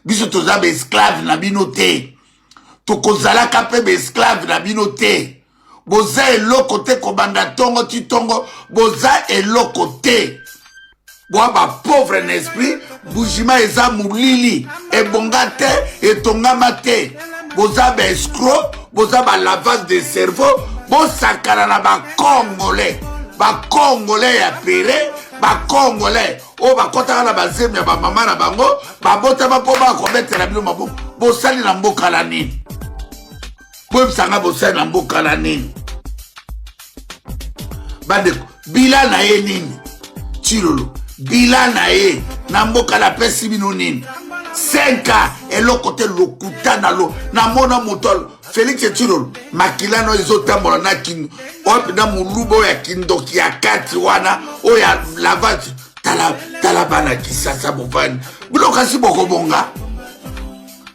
biso toza ba esclave na bino te tokozalaka pe ba esclave na bino te boza eloko te kobanda tongo ti tongo boza eloko te boa ba pauvre en esprit bujima eza mulili ebonga te etongama te boza ba escroc boza ba lavage de cerveau bosakana na bakongolais ya pere bakongolais oyo bakotaka na bazemi ya bamama na bango babotama mpo bakobetela bino maboko bosali na mboka na nini boyebisanga bosali na mboka na nini bandeko bila na ye nini Tshilolo bila na ye na mboka na pesi bino nini 5 ans eloko te lokuta na lo na mona moto Félix Tshilolo makilano ezotambola na kindo oyo na mulubo ya kindoki ya kati wana oyo ya lavage tala bana kisasa bovani biloko si bokobonga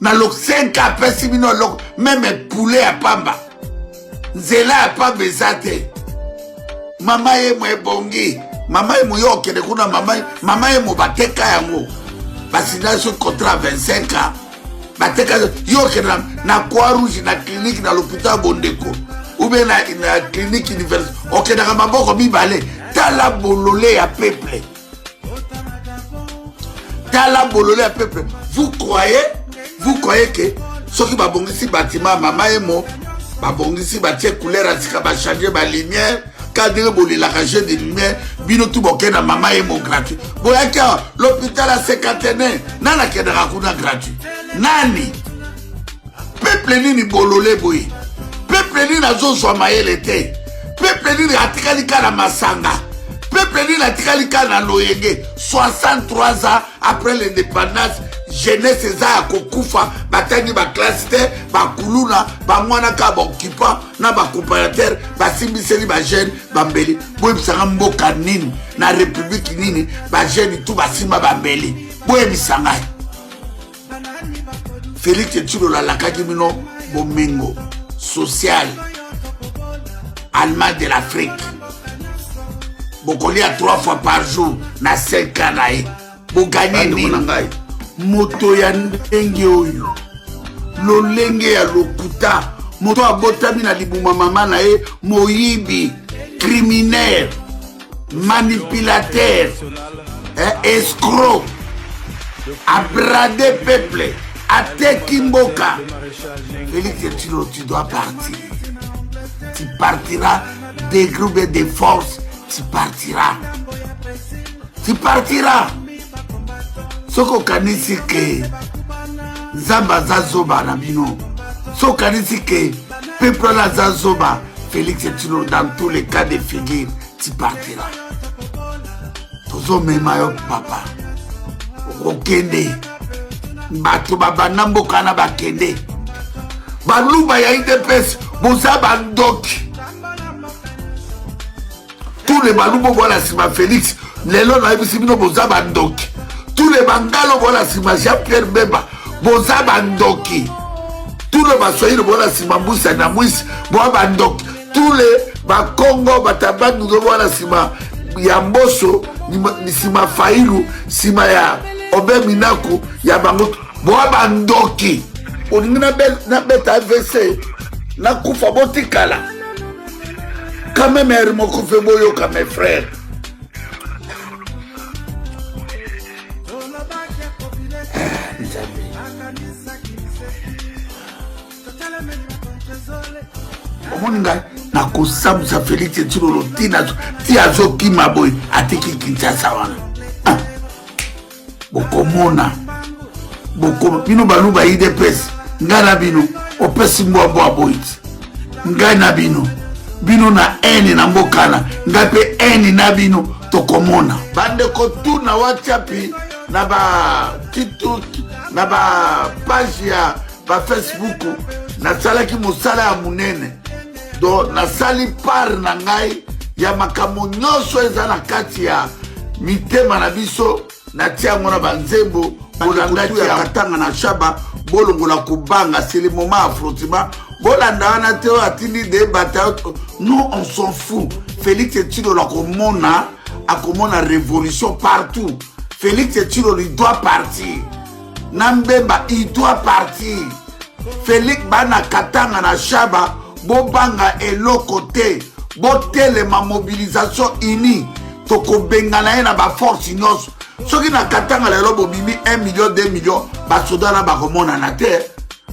na lo 5 ans pesi bino loko meme poulet ya pamba nzela ya pamba eza te mama ye mo ebongi mama ye mo yo okende kuna mama ye mo bateka yango basina so contrat 25 ans bateka yo okende na Croix Rouge na clinique na l'hôpital Bondeko ou bien na clinique universitaire okendaka maboko mibale tala bolole ya peuple vous croyez que soki babongisi bâtiment mama ye mo babongisi batie couleur asika bachanger balumière kadire bolelaka jeu de lumière bino tu bokenda mama ye mo gratuit boyaki l'hôpital à 51 nana kendaka kuna gratuit nani peuple nini bolole boye peuple nini azozwa mayele te peuple nini atikali kala masanga peuple nini atikali kala na loyenge 63 ans après l'indépendance jeunesse eza ya kokufa batangi baklasse te bakuluna bamwanaka baoccupant na bacomparateur basimbiseli bajeune bambeli boyebisanga mboka nini na république nini bajeune tu basimba bambeli boyebisanga Félix Tshilolo alakaki bino bomengo social allemand de l'Afrique bokolia 3 fois par jour na 5 ans na ye boganye nini moto ya ndenge oyo lolenge ya lokuta moto abotami na libuma mama na ye moyibi criminel manipulateur escroc abrade peuple ateki mboka Félix Tshilolo tu dois partir tu partiras des groupes de force tu partiras soko kanisi ke nzamba zazoba na bino soko kanisi ke peuple la zazoba Félix Tshilolo dans tous les cas de figure tu partiras tozo mema yo papa okende bato babanda mboka na bakende baluba ya IDPS boza bandoki tous les baluba bola sima Félix lelo na yebisi bino boza bandoki tous les bangalo bola sima Jean-Pierre Bemba boza bandoki tous les baswahili bola sima Mbusa na Mwisi boza bandoki tous les bakongo batabandu bola sima ya Mboso ni sima Failu sima ya Obe Minaku ya bango boza bandoki oningi na beta AVC na kufa botikala quand même mokufe boyoka mes frères omoninga na kosambusa Félix Tshilolo ti azokima boye ateki Kinshasa wana bokomona bino baluba IDPS ngai na bino opesi mbwambwa boiti ngai na bino na eni na mbokana ngai pe eni na bino tokomona bandeko tu na WhatsApp na ba TikTok na ba page ya ba Facebook nasalaki mosala ya munene do nasali par na ngai ya makambo nyonso eza na kati ya mitema na biso natia yango na banzembo bolangaki ya katanga na shaba bolongola kubanga c'est le moment affrontement bolanda wana te atindi de bataille nous on s'en fout Félix Tshilolo akomona révolution partout Félix Tshilolo il doit partir Nambemba, il doit partir. Félix Bana Katanga na Chaba, Bobanga et l'autre côté, Botel ma mobilisation unie, Toko Bengana na ba force inos. Ce qui na Katanga le robo bimi 1 million, 2 millions, basoda na ba remona na terre.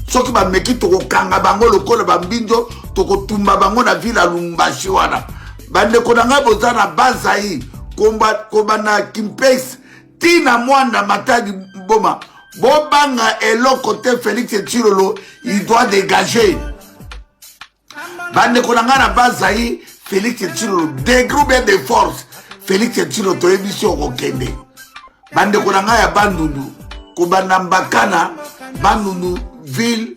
Ce qui ba meki toko kanga bango lokolo bambinjo, toko tumba bango na ville Lumbashi wana. Bande konanga bozana bazai, komba na Kimpex, tina mwanda matadi boma. Bobanga et l'autre côté Félix Tshilolo, il doit dégager. Bande konanga na bazai, Félix Tshilolo, dégroupé de force. Félix Tshilolo to émission okende. Bande konanga ya bandundu, kobanda mbakana, bandundu ville,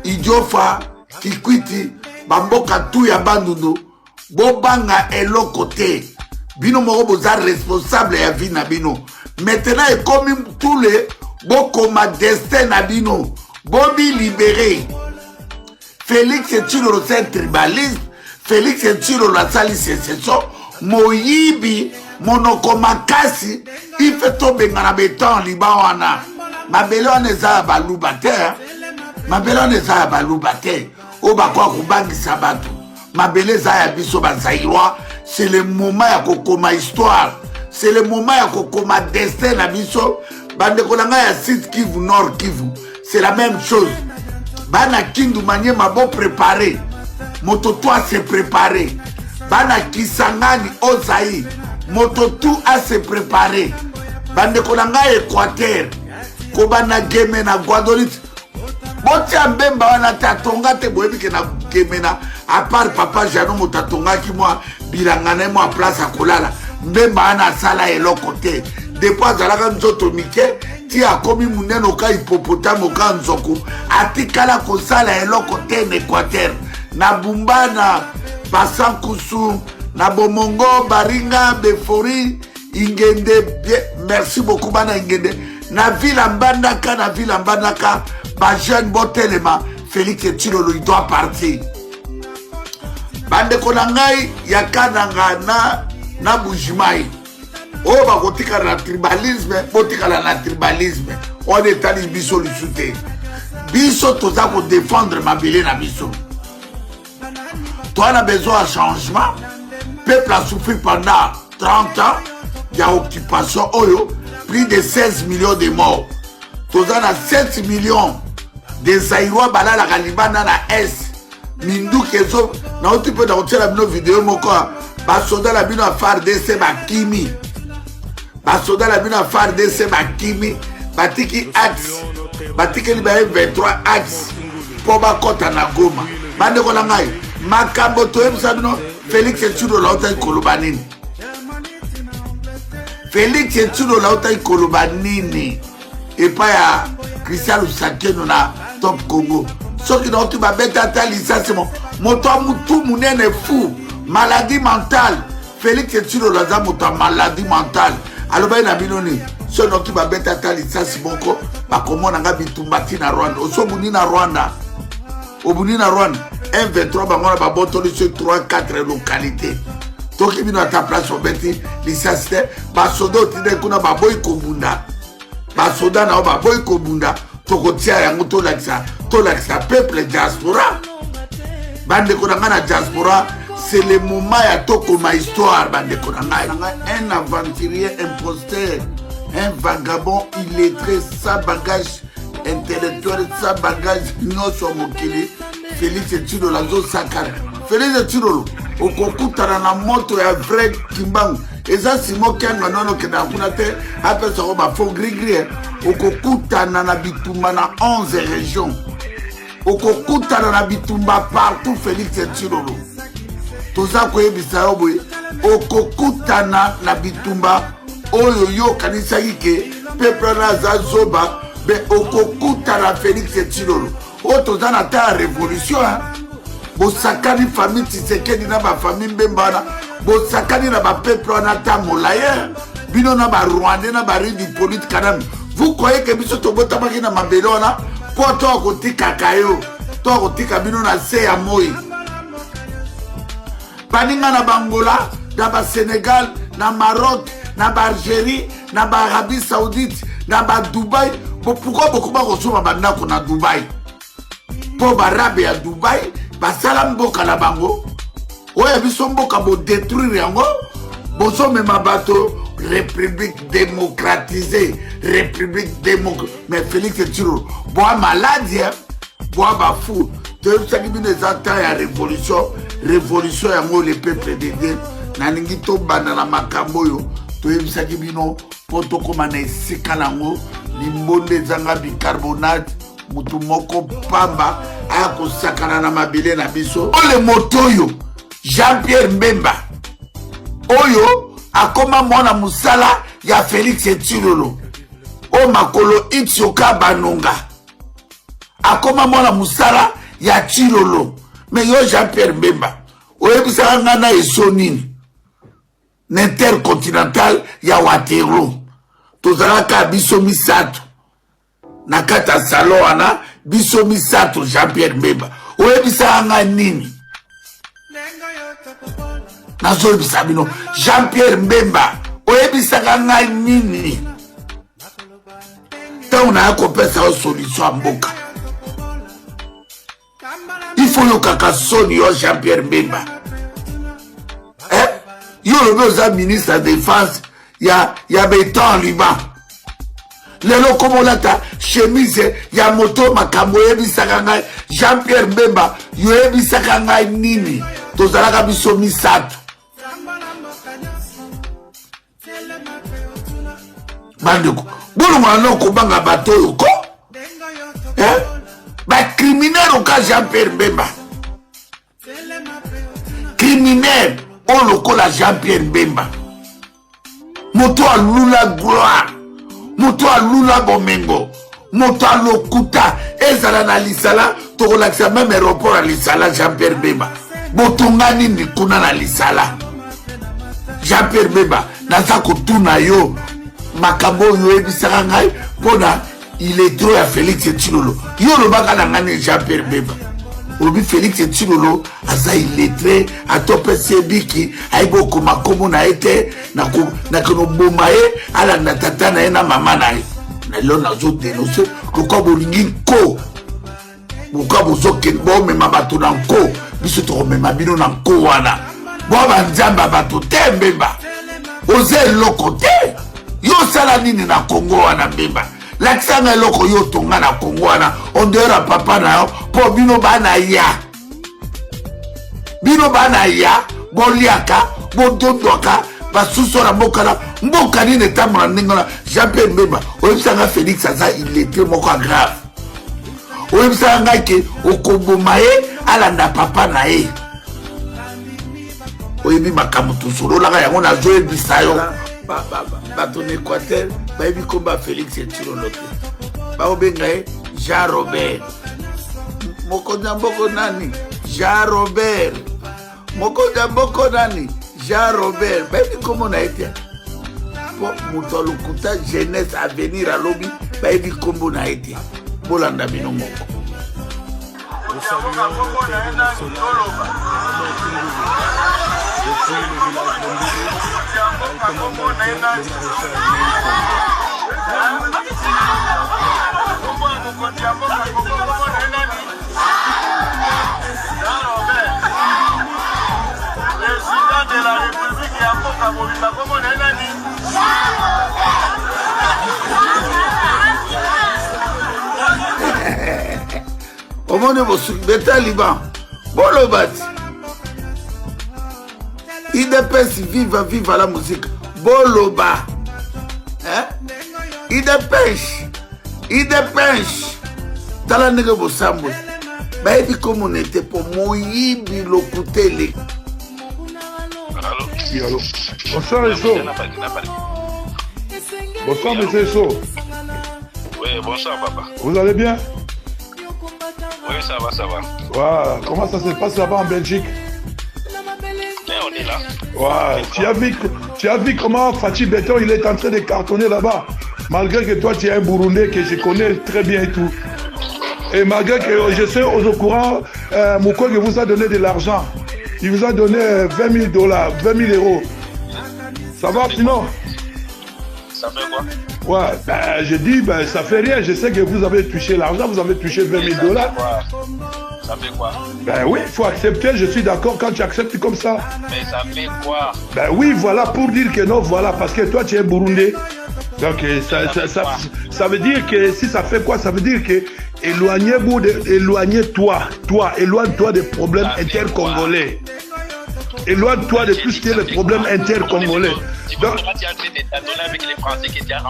Idiofa, Kikwiti, bamboka tout ya bandundu. Bobanga et l'autre côté. Bino moko boza responsable ya vie na bino. Maintenant et comme tous les bokoma destin na bino. Bobi libéré. Félix Tshilolo c'est tribalisme. Félix Tshilolo la sali sécession. Moyibi monoko makasi. Il fait tomber na béton libawana. Mabele wana eza baluba te. Mabele wana eza baluba te. Oba kwa kubangisa batu. Mabele zaya biso bazairwa, c'est le moment ya kokoma histoire, c'est le moment ya kokoma destin na biso. Bande konanga ya Sud Kivu, Nord Kivu, c'est la même chose. Bana Kindu Maniema bon préparé, Moto toi s'est préparé. Bana Kisangani Ozaï, Moto tout a se préparé. Bande konanga Équateur, Kobana Geme na Guadeloupe. Boti ambemba wana tatonga te boyebi ke na Gemena. À part papa Jano Motatonga qui moi bilangane moi place à kolala mbemba ana sala elo côté depuis azalaka nzoto mike ti akomi muneno ka hipopotamo ka nzoko atikala ko sala elo côté en Équateur na bumbana basankusu na bomongo baringa befori ingende merci beaucoup bana ingende na ville mbandaka ba jeune botelema Félix Tshilolo il doit partir. Bande konangai yakananga na bujimai. O ba kotika na tribalisme, botika na tribalisme. On est allé biso le soute. Biso toza ko défendre mabele na biso. Toi on a besoin de changement. Peuple a souffert pendant 30 ans. Il y a occupation oyo, plus de 16 millions de morts. Toza na 7 millions de Zaïrois balala galibana na S. Mindu kezo na otu pe na otela bino vidéo moko ba soda la bino FARDC ba kimi ba soda la bino FARDC ba kimi batiki axe batiki li ba 23 axe po ba kota na Goma bande ko na ngai makambo to ebisa bino Félix Tshilolo la utai kolobanini Félix Tshilolo la utai kolobanini et pas ya Christian Lusakeno na Top Congo. Ce qui n'ont pas bêta licenciement. Moto tout moun est fou. Maladie mentale. Félix Tshilolo la moto maladie mentale. Alors ben na binoni. Ce n'ont pas bêta licenciement ko ba komo na bitumbati na Rwanda. Oso buni na Rwanda. Obuni na Rwanda. 1-23 ba ngona ba botoli sur 3-4 localités. Toki bino ta place obeti licencié. Ba sodo tide kuna ba boy ko bunda. Ba soda na ba boy ko bunda. Tokotia yango to laksa peuple diaspora. Bande konanga diaspora, c'est le moment ya tokoma histoire bande konanga. Un aventurier imposteur, un vagabond illettré, sans bagage intellectuel, sans bagage non sur mokili. Félix Tshilolo la zo sakara. Félix Tshilolo okokutana na moto ya vrai kimbangu. Eza simo kenga nono kena kuna te apesa ko ba fo gris okokutana na bitumba na 11 régions. Okokutana na bitumba partout Félix Tshilolo. Toza ko yebisa yo boye okokutana na bitumba oyo yo kanisa yike peuple na za zoba be okokutana Félix Tshilolo. O toza na ta révolution hein. Bosakani famille Tshisekedi na ba famille Mbembana. Bosakani na ba peuple na ta molaye. Bino na ba Rwandais na ba ridi politique kanam. Vous croyez que biso to bota makina mabelona po to ko tika kayo. To ko tika bino na se ya moi. Baninga na Bangola, na ba Sénégal, na Maroc, na ba Algérie, na ba Arabie Saoudite, na ba Dubaï. Pourquoi beaucoup de gens sont à Dubaï? Pour Barabe à Dubaï, Basalam Boka la Bango, ouais, ils sont Boka pour détruire Yango, Boso même bateau, République démocratisée, République démocratisée. Mais Félix Tshilolo, bois maladie, bois bafou. Tu sais que les attentes à révolution, révolution Yango, le peuple de Dieu, Naningito Banana Makamboyo, tu sais que bino, poto komane sikalango, limbonde zanga bicarbonate, mutu moko pamba, ako sakana na mabile na biso. Ole motoyo, Jean-Pierre Mbemba, oyo, akoma mwana musala ya Félix Tshilolo, o makolo itioka banonga, akoma mwana musala ya Tshilolo, mais yo Jean-Pierre Mbemba, oyebisa ngana esonini, n'intercontinental ya Waterloo, tozalaka biso misato, nakata salon wana, biso misato Jean-Pierre Mbemba, oyebisa nga nini? Nazo yebisa bino, Jean-Pierre Mbemba, oyebisa nga nini? Tant na kopesa o solution à mboka. Il faut yo kaka soni yo Jean-Pierre Mbemba. Yo le ministre de la Défense, ya béton en Liban. Lelo comme lata chemise ya moto makambo yebisaka ngai Jean-Pierre Mbemba yo yebisaka ngai nini tozalaka biso misato bandeko bolonga noko banga bato yo ko ba criminel au cas Jean-Pierre Mbemba criminel on lokola Jean-Pierre Mbemba moto alula gloire moto alula bomengo moto alokuta ezala na lisala tokolakisa même aéroport à lisala Jean-Pierre Mbemba botongani ni kuna na lisala Jean-Pierre Mbemba naza kotuna yo makambo yo ebisaka ngai mpona il est trop ya Félix Tshilolo yo lobaka na ngani Jean-Pierre Mbemba olobi Félix Tshilolo aza illettré atopesi ebiki ayebi okoma kombo na ye te nakonoboma ye alanda tata na ye na mama na ye nalelo nazodenonse lokwa bolingi nko lokwa bozokende bomema bato na nko biso tokomema bino na nko wana bwa banzambe bato te Mbemba oza eloko te yo osala nini na Kongo wana Mbemba lakisanga eloko yo tonga na Kongo wana ondera papa na yo po bino bana ya boliaka bodondwaka basusu na mboka nini etambola ndenge wana Jean-Pierre Mbemba oyebisanga Félix aza illettré moko grave oyebisanga ngai ke okoboma ye alanda papa na ye oyebi makambo tosololaka yango nazoyebisa yo bato na Équateur bayebi komba Félix Tshilolo te baobenga ye Jean Robert mokonzi ya mboko nani Jean Robert mokonzi ya mboko nani Jean Robert bayebi kombo na ye te po moto alokuta jeunesse avenir alobi bayebi kombo na ye te bolanda bino moko omone bosuki beta Liban bolobati idepesi viva la musique boloba idepêche tala ndenge bosambo bayebi komo nete po moyibi lokutele. Allô. Bonsoir Esso. Bonsoir monsieur Esso. Oui, bonsoir papa. Vous allez bien? Oui, ça va, ça va. Ouais, comment ça se passe là-bas en Belgique? On est là. Ouais, tu as vu comment Fatih Béton il est en train de cartonner là-bas. Malgré que toi tu es un Burundais que je connais très bien et tout. Et malgré que je sais au courant, Mukwege vous a donné de l'argent. Il vous a donné $20 000, 20 000 euros. Ça va sinon? Ça fait quoi? Ouais, ben, je dis, ben, ça fait rien. Je sais que vous avez touché l'argent, vous avez touché 20 000 $. Ça fait quoi? Ben oui, il faut accepter, je suis d'accord quand tu acceptes comme ça. Mais ça fait quoi? Ben oui, voilà, pour dire que non, voilà, parce que toi, tu es burundais. Donc, ça veut dire que, si ça fait quoi? Ça veut dire que éloignez-toi des problèmes intercongolais. Éloigne-toi de tout ce qui est le problème intercongolais. Donc,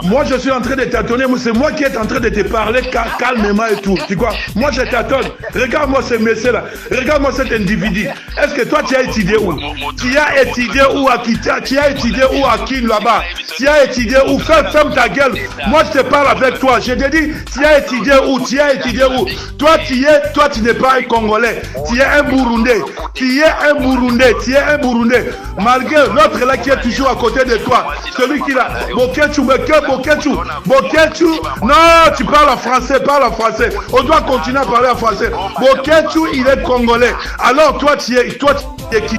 moi, je suis en train de tâtonner, c'est moi qui est en train de te parler calmement et tout. Tu vois, moi, je tâtonne. Regarde-moi ce monsieur-là. Regarde-moi cet individu. Est-ce que toi, tu as étudié où? Tu as étudié où à Kita? Tu as étudié où à Kin là-bas? Tu as étudié où? Ferme ta gueule. Moi, je te parle avec toi. Je te dis, tu as étudié où? Tu as étudié où? Toi, tu n'es pas un Congolais. Tu es un Burundais. Tu es un Burundais. Tu es un Burundais. Malgré l'autre là qui est toujours à côté de toi, celui qui l'a, Bokechu, non, tu parles en français, on doit continuer à parler en français. Bokechu, il est congolais. Alors toi, tu es qui?